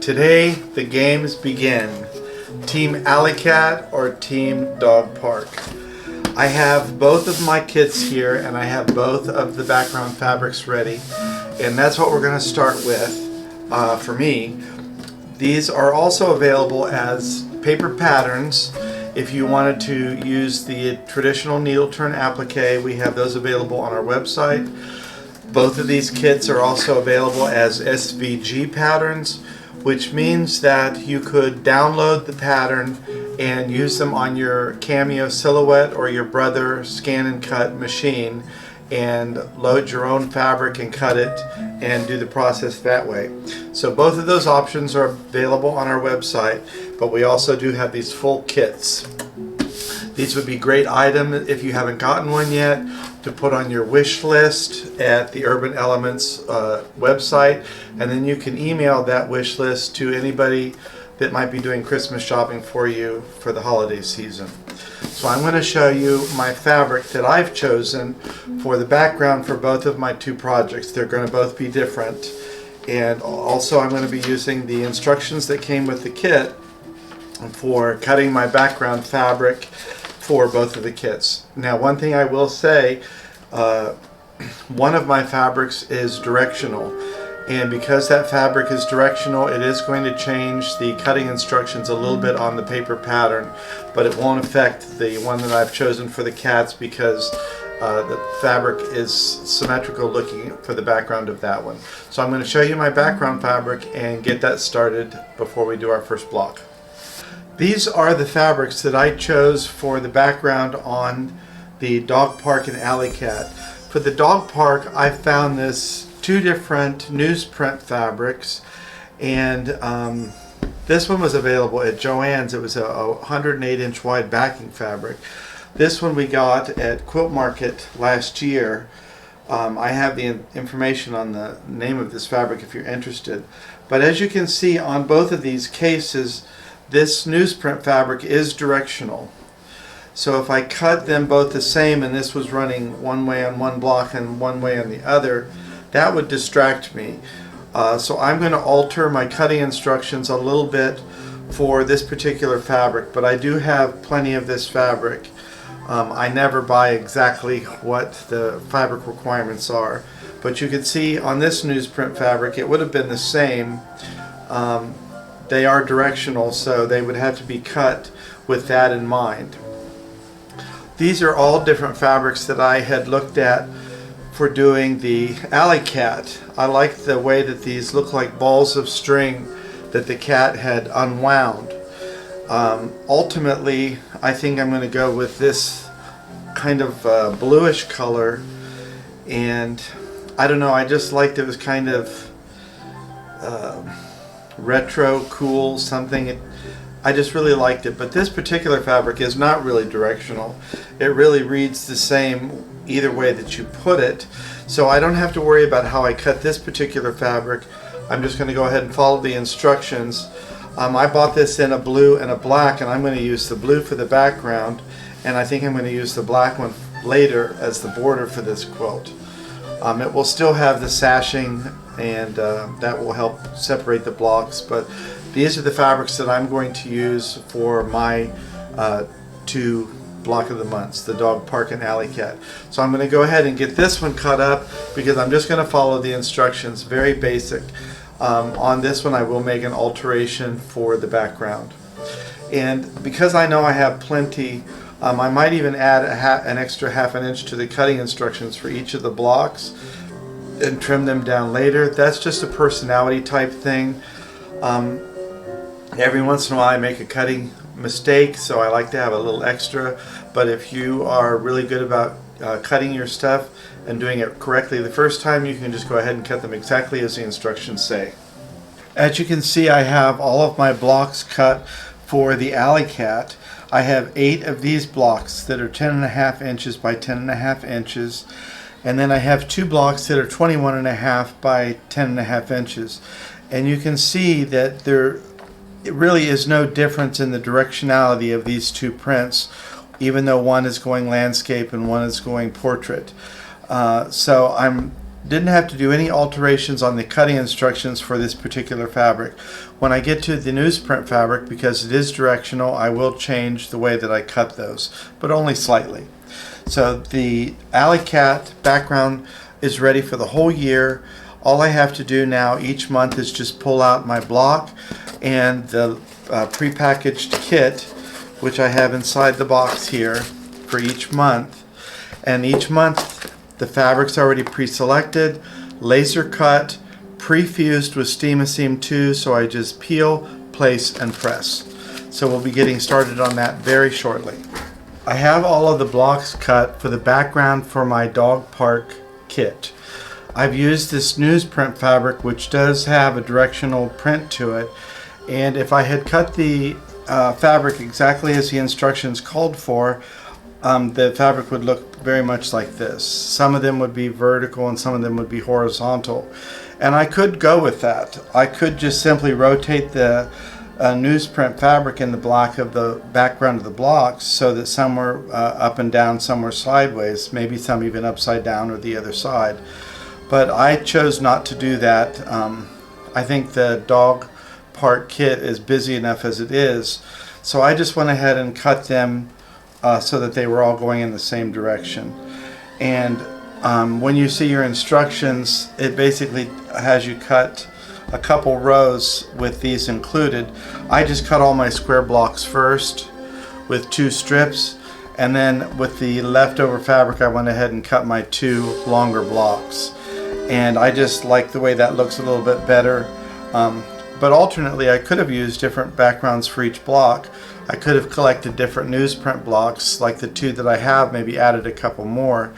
Today the games begin. Team Alley Cat or Team Dog Park. I have both of my kits here and I have both of the background fabrics ready, and that's what we're going to start with for me. These are also available as paper patterns. If you wanted to use the traditional needle turn applique, we have those available on our website. Both of these kits are also available as SVG patterns, which means that you could download the pattern and use them on your Cameo Silhouette or your Brother scan and cut machine and load your own fabric and cut it and do the process that way. So both of those options are available on our website, but we also do have these full kits. These would be great items if you haven't gotten one yet to put on your wish list at the Urban Elementz website, and then you can email that wish list to anybody that might be doing Christmas shopping for you for the holiday season. So I'm going to show you my fabric that I've chosen for the background for both of my two projects. They're going to both be different, and also I'm going to be using the instructions that came with the kit for cutting my background fabric for both of the kits. Now, one thing I will say, one of my fabrics is directional, and because that fabric is directional, it is going to change the cutting instructions a little bit on the paper pattern, but it won't affect the one that I've chosen for the cats because the fabric is symmetrical looking for the background of that one. So I'm going to show you my background fabric and get that started before we do our first block. These are the fabrics that I chose for the background on the Dog Park and Alley Cat. For the Dog Park, I found two different newsprint fabrics, and this one was available at Joann's. It was a 108-inch wide backing fabric. This one we got at Quilt Market last year. I have the information on the name of this fabric if you're interested. But as you can see on both of these cases, this newsprint fabric is directional. So if I cut them both the same and this was running one way on one block and one way on the other, that would distract me. So I'm going to alter my cutting instructions a little bit for this particular fabric, but I do have plenty of this fabric. I never buy exactly what the fabric requirements are, but you can see on this newsprint fabric it would have been the same. They are directional, so they would have to be cut with that in mind. These are all different fabrics that I had looked at for doing the Alley Cat. I like the way that these look like balls of string that the cat had unwound. Ultimately, I think I'm going to go with this kind of bluish color, and I don't know, I just liked it was kind of retro, cool, something. I just really liked it, but this particular fabric is not really directional. It really reads the same either way that you put it, so I don't have to worry about how I cut this particular fabric. I'm just going to go ahead and follow the instructions. I bought this in a blue and a black, and I'm going to use the blue for the background, and I think I'm going to use the black one later as the border for this quilt. It will still have the sashing, and that will help separate the blocks, but these are the fabrics that I'm going to use for my two block of the months, the Dog Park and Alley Cat. So I'm going to go ahead and get this one cut up because I'm just going to follow the instructions, very basic. On this one I will make an alteration for the background. And because I know I have plenty, I might even add an extra ½ an inch to the cutting instructions for each of the blocks and trim them down later. That's just a personality type thing. Every once in a while I make a cutting mistake, so I like to have a little extra, but if you are really good about cutting your stuff and doing it correctly the first time, you can just go ahead and cut them exactly as the instructions say. As you can see, I have all of my blocks cut for the Alley Cat. I have 8 of these blocks that are 10.5 inches by 10.5 inches, and then I have 2 blocks that are 21.5 by 10.5 inches. And you can see that there really is no difference in the directionality of these two prints, even though one is going landscape and one is going portrait. So I'm didn't have to do any alterations on the cutting instructions for this particular fabric. When I get to the newsprint fabric, because it is directional, I will change the way that I cut those, but only slightly. So the Alley Cat background is ready for the whole year. All I have to do now each month is just pull out my block and the prepackaged kit, which I have inside the box here for each month. And each month the fabric's already pre-selected, laser cut, pre-fused with Steam-A-Seam 2, so I just peel, place, and press. So we'll be getting started on that very shortly. I have all of the blocks cut for the background for my dog park kit. I've used this newsprint fabric, which does have a directional print to it, and if I had cut the fabric exactly as the instructions called for, the fabric would look very much like this. Some of them would be vertical and some of them would be horizontal. And I could go with that. I could just simply rotate the newsprint fabric in the block of the background of the blocks so that some were up and down, some were sideways, maybe some even upside down or the other side. But I chose not to do that. I think the dog part kit is busy enough as it is, so I just went ahead and cut them so that they were all going in the same direction. And when you see your instructions, it basically has you cut a couple rows with these included. I just cut all my square blocks first with 2 strips, and then with the leftover fabric I went ahead and cut my 2 longer blocks. And I just like the way that looks a little bit better. But alternately, I could have used different backgrounds for each block. I could have collected different newsprint blocks, like the 2 that I have, maybe added a couple more,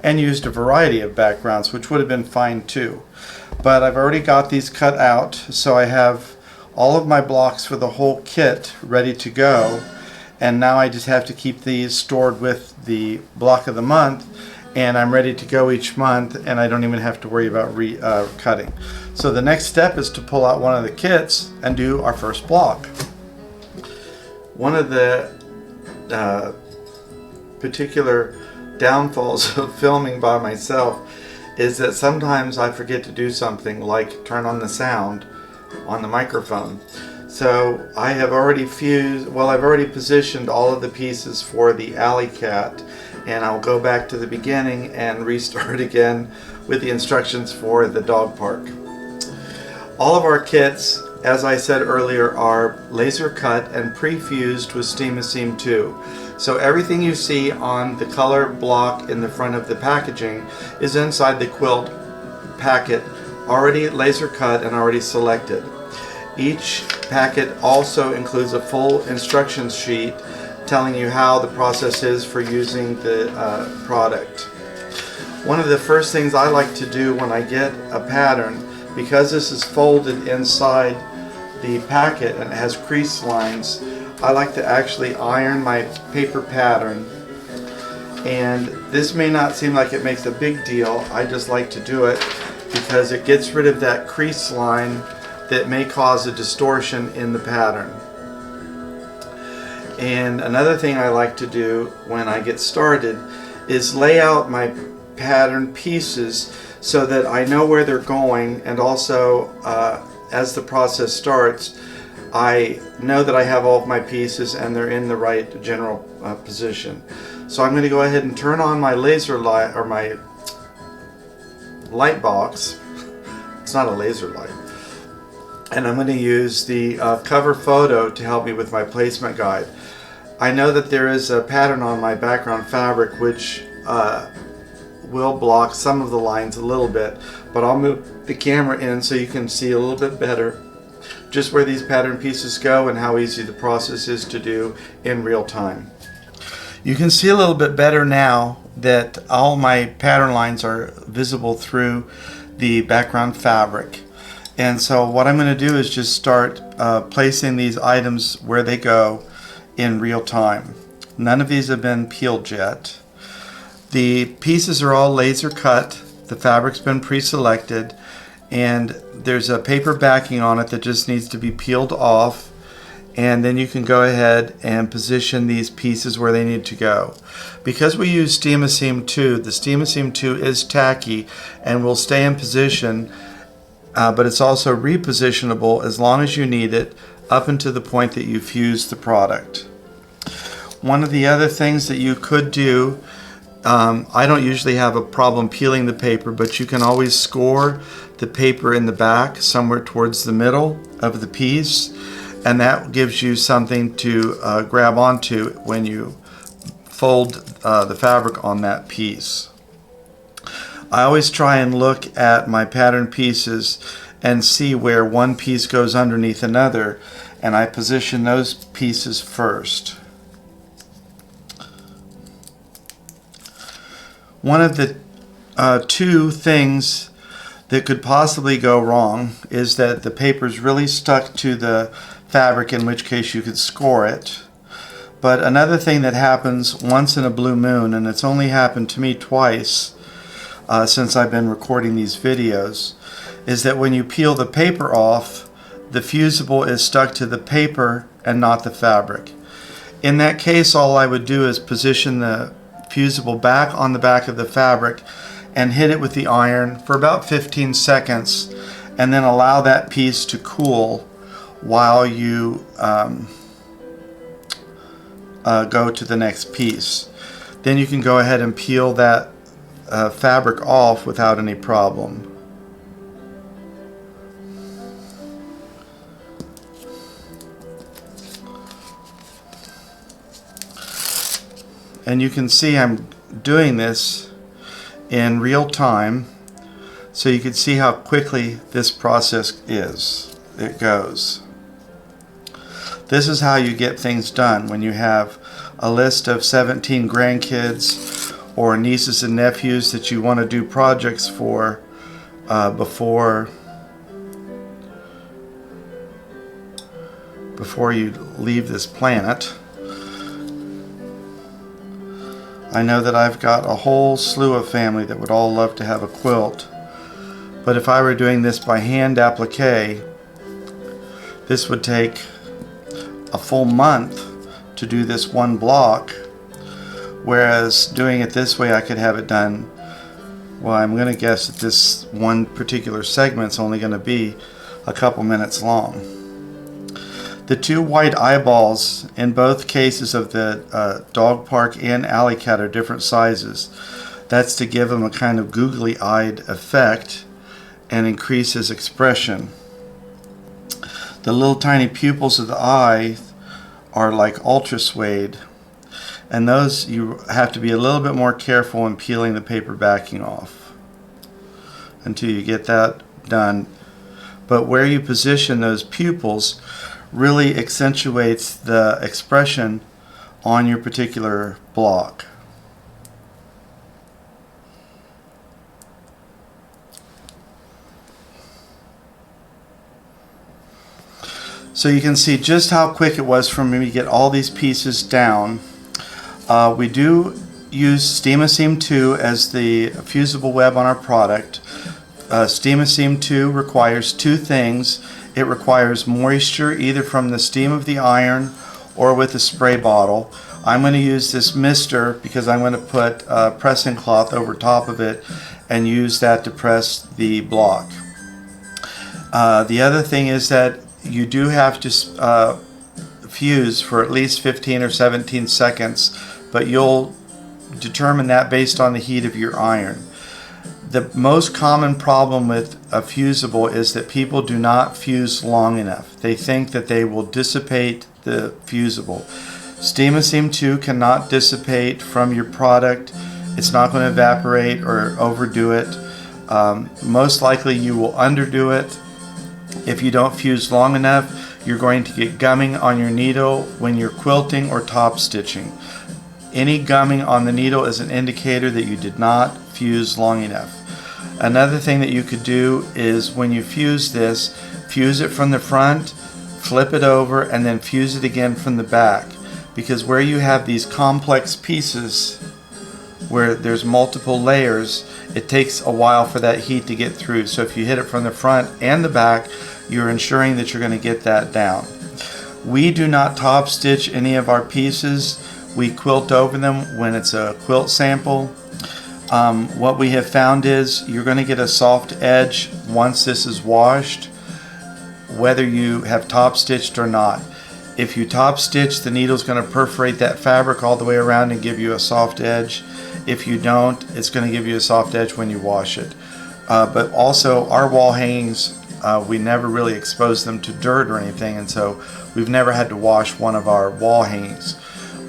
and used a variety of backgrounds, which would have been fine too. But I've already got these cut out, so I have all of my blocks for the whole kit ready to go. And now I just have to keep these stored with the block of the month, and I'm ready to go each month, and I don't even have to worry about cutting. So the next step is to pull out one of the kits and do our first block. One of the particular downfalls of filming by myself is that sometimes I forget to do something like turn on the sound on the microphone. So I have already I've already positioned all of the pieces for the Alley Cat, and I'll go back to the beginning and restart again with the instructions for the dog park. All of our kits, as I said earlier, are laser cut and pre-fused with Steam-A-Seam 2. So everything you see on the color block in the front of the packaging is inside the quilt packet, already laser cut and already selected. Each packet also includes a full instruction sheet telling you how the process is for using the product. One of the first things I like to do when I get a pattern, because this is folded inside the packet and it has crease lines, I like to actually iron my paper pattern. And this may not seem like it makes a big deal, I just like to do it because it gets rid of that crease line that may cause a distortion in the pattern. And another thing I like to do when I get started is lay out my pattern pieces so that I know where they're going, and also as the process starts I know that I have all of my pieces and they're in the right general position. So I'm going to go ahead and turn on my laser light, or my light box. It's not a laser light. And I'm going to use the cover photo to help me with my placement guide. I know that there is a pattern on my background fabric which will block some of the lines a little bit, but I'll move the camera in so you can see a little bit better just where these pattern pieces go and how easy the process is to do in real time. You can see a little bit better now that all my pattern lines are visible through the background fabric. And so what I'm going to do is just start placing these items where they go in real time. None of these have been peeled yet. The pieces are all laser cut, the fabric's been pre-selected, and there's a paper backing on it that just needs to be peeled off, and then you can go ahead and position these pieces where they need to go. Because we use Steam-A-Seam 2, the Steam-A-Seam 2 is tacky and will stay in position, but it's also repositionable as long as you need it up until the point that you fuse the product. One of the other things that you could do, I don't usually have a problem peeling the paper, but you can always score the paper in the back somewhere towards the middle of the piece, and that gives you something to grab onto when you fold the fabric on that piece. I always try and look at my pattern pieces and see where one piece goes underneath another, and I position those pieces first. One of the two things that could possibly go wrong is that the paper's really stuck to the fabric, in which case you could score it. But another thing that happens once in a blue moon, and it's only happened to me twice since I've been recording these videos, is that when you peel the paper off, the fusible is stuck to the paper and not the fabric. In that case, all I would do is position the fusible back on the back of the fabric and hit it with the iron for about 15 seconds, and then allow that piece to cool while you go to the next piece. Then you can go ahead and peel that fabric off without any problem. And you can see I'm doing this in real time, so you can see how quickly this process goes. This is how you get things done when you have a list of 17 grandkids or nieces and nephews that you want to do projects for before you leave this planet. I know that I've got a whole slew of family that would all love to have a quilt, but if I were doing this by hand applique, this would take a full month to do this one block, whereas doing it this way I could have it done, well, I'm going to guess that this one particular segment's only going to be a couple minutes long. The two white eyeballs in both cases of the dog park and alley cat are different sizes. That's to give him a kind of googly-eyed effect and increase his expression. The little tiny pupils of the eye are like ultra suede, and those you have to be a little bit more careful in peeling the paper backing off until you get that done. But where you position those pupils really accentuates the expression on your particular block. So you can see just how quick it was for me to get all these pieces down. We do use Steam-A-Seam 2 as the fusible web on our product. Steam-A-Seam 2 requires two things. It requires moisture either from the steam of the iron or with a spray bottle. I'm going to use this mister because I'm going to put pressing cloth over top of it and use that to press the block. The other thing is that you do have to fuse for at least 15 or 17 seconds, but you'll determine that based on the heat of your iron. The most common problem with a fusible is that people do not fuse long enough. They think that they will dissipate the fusible. Steam-A-Seam 2 cannot dissipate from your product. It's not going to evaporate or overdo it. Most likely you will underdo it. If you don't fuse long enough, you're going to get gumming on your needle when you're quilting or top stitching. Any gumming on the needle is an indicator that you did not fuse long enough. Another thing that you could do is when you fuse this, fuse it from the front, flip it over, and then fuse it again from the back. Because where you have these complex pieces where there's multiple layers, it takes a while for that heat to get through. So if you hit it from the front and the back, you're ensuring that you're going to get that down. We do not top stitch any of our pieces. We quilt over them when it's a quilt sample. What we have found is you're going to get a soft edge once this is washed, whether you have top stitched or not. If you top stitch, the needle is going to perforate that fabric all the way around and give you a soft edge. If you don't, it's going to give you a soft edge when you wash it. But also our wall hangings, we never really expose them to dirt or anything, and so we've never had to wash one of our wall hangings.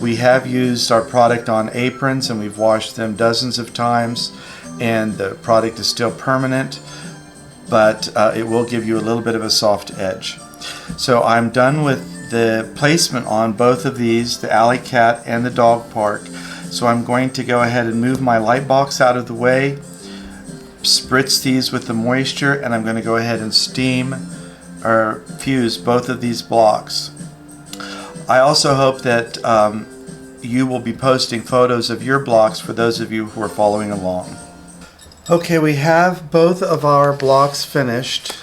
We have used our product on aprons and we've washed them dozens of times, and the product is still permanent, but it will give you a little bit of a soft edge. So I'm done with the placement on both of these, the Alley Cat and the Dog Park. So I'm going to go ahead and move my light box out of the way, spritz these with the moisture, and I'm going to go ahead and steam or fuse both of these blocks. I also hope that you will be posting photos of your blocks for those of you who are following along. Okay, we have both of our blocks finished.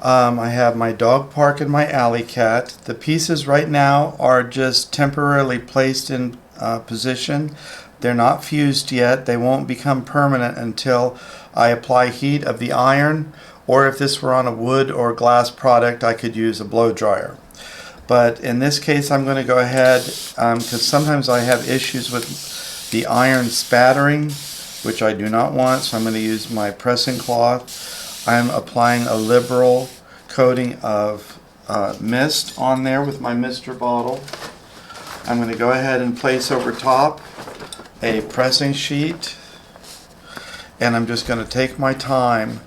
I have my Dog Park and my Alley Cat. The pieces right now are just temporarily placed in position. They're not fused yet. They won't become permanent until I apply heat of the iron, or if this were on a wood or glass product, I could use a blow dryer. But in this case, I'm going to go ahead, because sometimes I have issues with the iron spattering, which I do not want, so I'm going to use my pressing cloth. I'm applying a liberal coating of mist on there with my mister bottle. I'm going to go ahead and place over top a pressing sheet, and I'm just going to take my time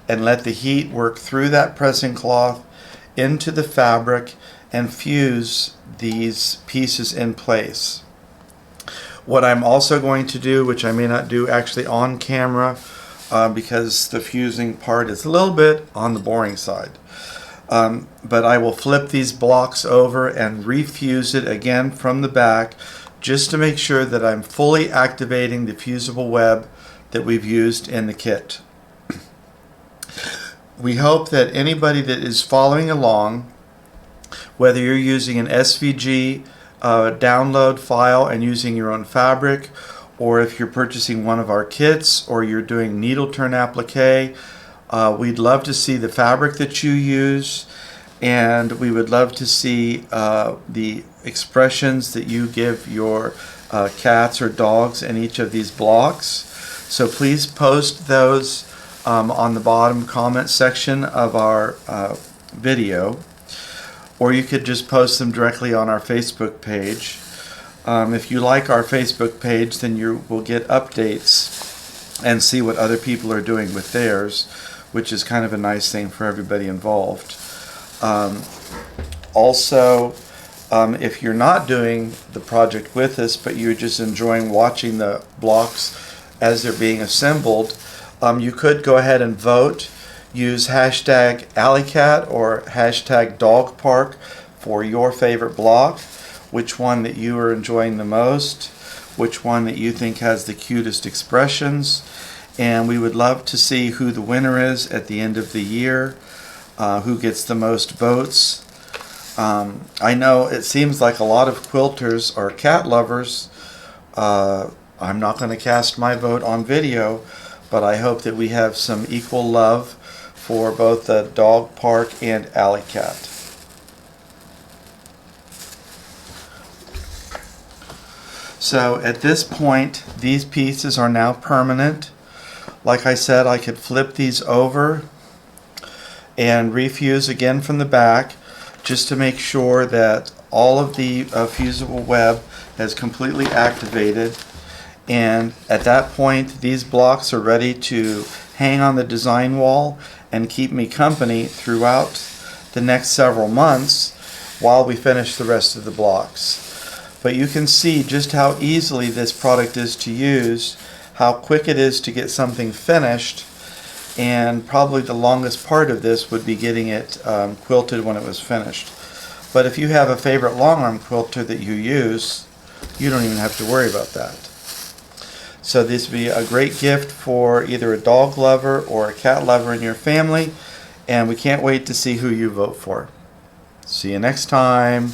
and let the heat work through that pressing cloth into the fabric and fuse these pieces in place. What I'm also going to do, which I may not do actually on camera, because the fusing part is a little bit on the boring side. But I will flip these blocks over and refuse it again from the back, just to make sure that I'm fully activating the fusible web that we've used in the kit. We hope that anybody that is following along, whether you're using an SVG download file and using your own fabric, or if you're purchasing one of our kits, or you're doing needle turn applique, we'd love to see the fabric that you use, and we would love to see the expressions that you give your cats or dogs in each of these blocks. So please post those on the bottom comment section of our video, or you could just post them directly on our Facebook page. If you like our Facebook page, then you will get updates and see what other people are doing with theirs, which is kind of a nice thing for everybody involved. Also, if you're not doing the project with us, but you're just enjoying watching the blocks as they're being assembled, you could go ahead and vote. Use hashtag AlleyCat or hashtag DogPark for your favorite block, which one that you are enjoying the most, which one that you think has the cutest expressions, and we would love to see who the winner is at the end of the year, who gets the most votes. I know it seems like a lot of quilters are cat lovers. I'm not going to cast my vote on video, but I hope that we have some equal love for both the Dog Park and Alley Cat. So at this point, these pieces are now permanent. Like I said, I could flip these over and refuse again from the back, just to make sure that all of the fusible web has completely activated. And at that point, these blocks are ready to hang on the design wall and keep me company throughout the next several months while we finish the rest of the blocks. But you can see just how easily this product is to use, how quick it is to get something finished, and probably the longest part of this would be getting it quilted when it was finished. But if you have a favorite long arm quilter that you use, you don't even have to worry about that. So this would be a great gift for either a dog lover or a cat lover in your family, and we can't wait to see who you vote for. See you next time.